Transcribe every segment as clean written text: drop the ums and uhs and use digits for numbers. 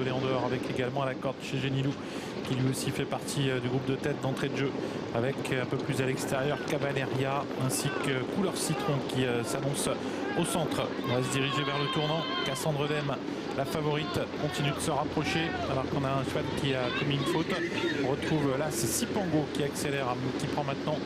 En dehors avec également à la corde chez Genilou qui lui aussi fait partie du groupe de tête d'entrée de jeu avec un peu plus à l'extérieur Cavalleria ainsi que Couleur Citron qui s'annonce au centre. On va se diriger vers le tournant. Cassandre Dem, la favorite, continue de se rapprocher alors qu'on a un cheval qui a commis une faute. On retrouve là c'est Sipango qui accélère, qui prend maintenant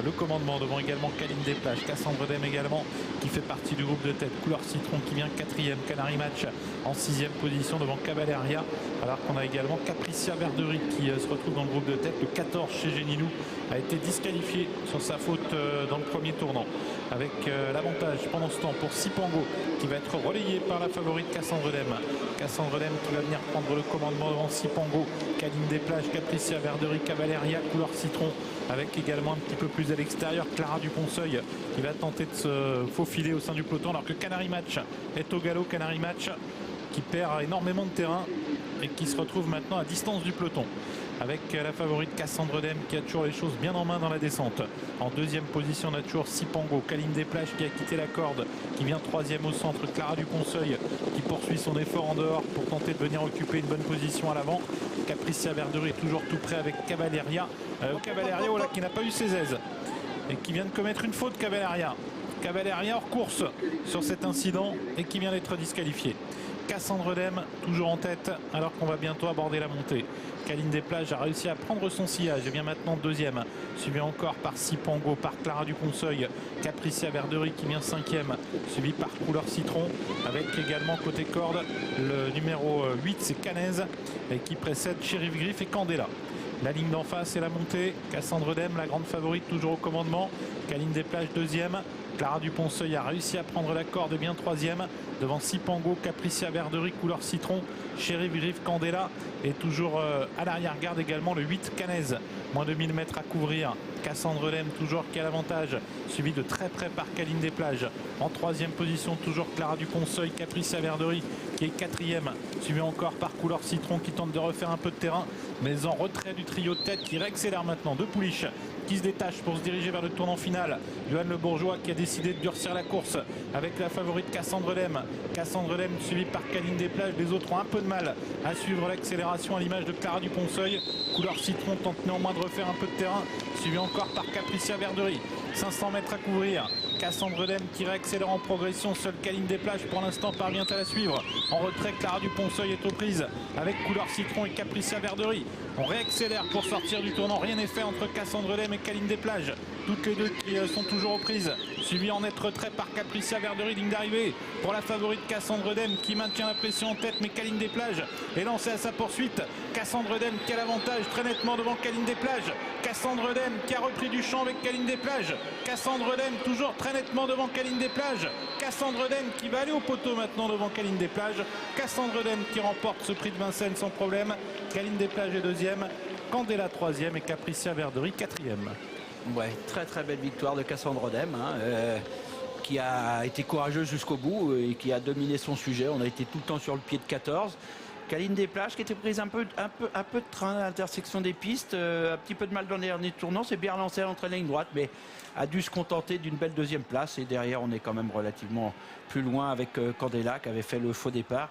le commandement devant également Caline des Plages. Cassandre Dem également qui fait partie du groupe de tête. Couleur Citron qui vient 4e. Canary Match en 6e position devant Cavalleria alors qu'on a également Capricia Verdery qui se retrouve dans le groupe de tête. Le 14 chez Genilou a été disqualifié sur sa faute dans le premier tournant avec l'avantage pendant ce temps pour Sipango qui va être relayé par la favorite Cassandre Dem. Cassandre Dem qui va venir prendre le commandement devant Sipango, Caline des Plages, Capricia Verdery, Cavalleria, Couleur Citron avec également un petit peu plus à l'extérieur Clara Duponceul qui va tenter de se faufiler au sein du peloton alors que Canary Match est au galop. Canary Match qui perd énormément de terrain et qui se retrouve maintenant à distance du peloton avec la favorite Cassandre Dem qui a toujours les choses bien en main dans la descente. En 2e position, on a toujours Sipango, Caline des Plages qui a quitté la corde, qui vient 3e au centre. Clara Duponceul qui poursuit son effort en dehors pour tenter de venir occuper une bonne position à l'avant. Capricia Verdery est toujours tout près avec Cavalleria. Cavalleria oh là, qui n'a pas eu ses aises et qui vient de commettre une faute. Cavalleria hors course sur cet incident et qui vient d'être disqualifié. Cassandre Dem toujours en tête alors qu'on va bientôt aborder la montée. Caline des Plages a réussi à prendre son sillage et vient maintenant 2e, suivi encore par Sipango, par Clara Duponceul, Capricia Verdery qui vient 5e, suivi par Couleur Citron avec également côté corde le numéro 8 c'est Canez et qui précède Sheriff Griff et Candela. La ligne d'en face et la montée. Cassandre Dem, la grande favorite, toujours au commandement. Caline des Plages 2e. Clara Duponceul a réussi à prendre la corde et bien 3e. Devant Sipango, Capricia Verdery, Couleur Citron, Sheriff Griff, Candela. Et toujours à l'arrière-garde également le 8 Canez. Moins de 1000 mètres à couvrir. Cassandre Dem toujours qui a l'avantage. Suivi de très près par Caline des Plages. En 3e position, toujours Clara Duponceul, Capricia Verdery qui est 4e. Suivi encore par Couleur Citron qui tente de refaire un peu de terrain. Mais en retrait du trio de tête qui réaccélère maintenant. De Pouliche qui se détache pour se diriger vers le tournant final. Johan Le Bourgeois qui a décidé de durcir la course avec la favorite Cassandre Dem. Cassandre Dem suivi par Caline des Plages. Les autres ont un peu de mal à suivre l'accélération à l'image de Clara Duponceul. Couleur Citron tente néanmoins de refaire un peu de terrain. Suivi encore par Capricia Verdery. 500 mètres à couvrir. Cassandre Dem qui réaccélère en progression. Seule Caline des Plages pour l'instant parvient à la suivre. En retrait, Clara Duponceul est aux prises avec Couleur Citron et Capricia Verdery. On réaccélère pour sortir du tournant. Rien n'est fait entre Cassandre Dem et Caline des Plages. Toutes les deux qui sont toujours aux prises. Suivi en net retrait par Capricia Verdery. Ligne d'arrivée pour la favorite Cassandre Dem qui maintient la pression en tête. Mais Caline des Plages est lancée à sa poursuite. Cassandre Dem qui a l'avantage très nettement devant Caline des Plages. Cassandre Dem qui a repris du champ avec Caline des Plages. Cassandre Dem toujours très nettement devant Caline des Plages. Cassandre Dem qui va aller au poteau maintenant devant Caline des Plages. Cassandre Dem qui remporte ce prix de Vincennes sans problème. Caline des Plages est 2e. Candela 3e et Capricia Verdery 4e. Ouais, très très belle victoire de Cassandre Dem, qui a été courageuse jusqu'au bout et qui a dominé son sujet. On a été tout le temps sur le pied de 14. Caline des Plages qui était prise un peu de train à l'intersection des pistes, un petit peu de mal dans les derniers tournants, c'est bien relancé à l'entrée de la ligne droite, mais a dû se contenter d'une belle 2e place. Et derrière, on est quand même relativement plus loin avec Candela qui avait fait le faux départ.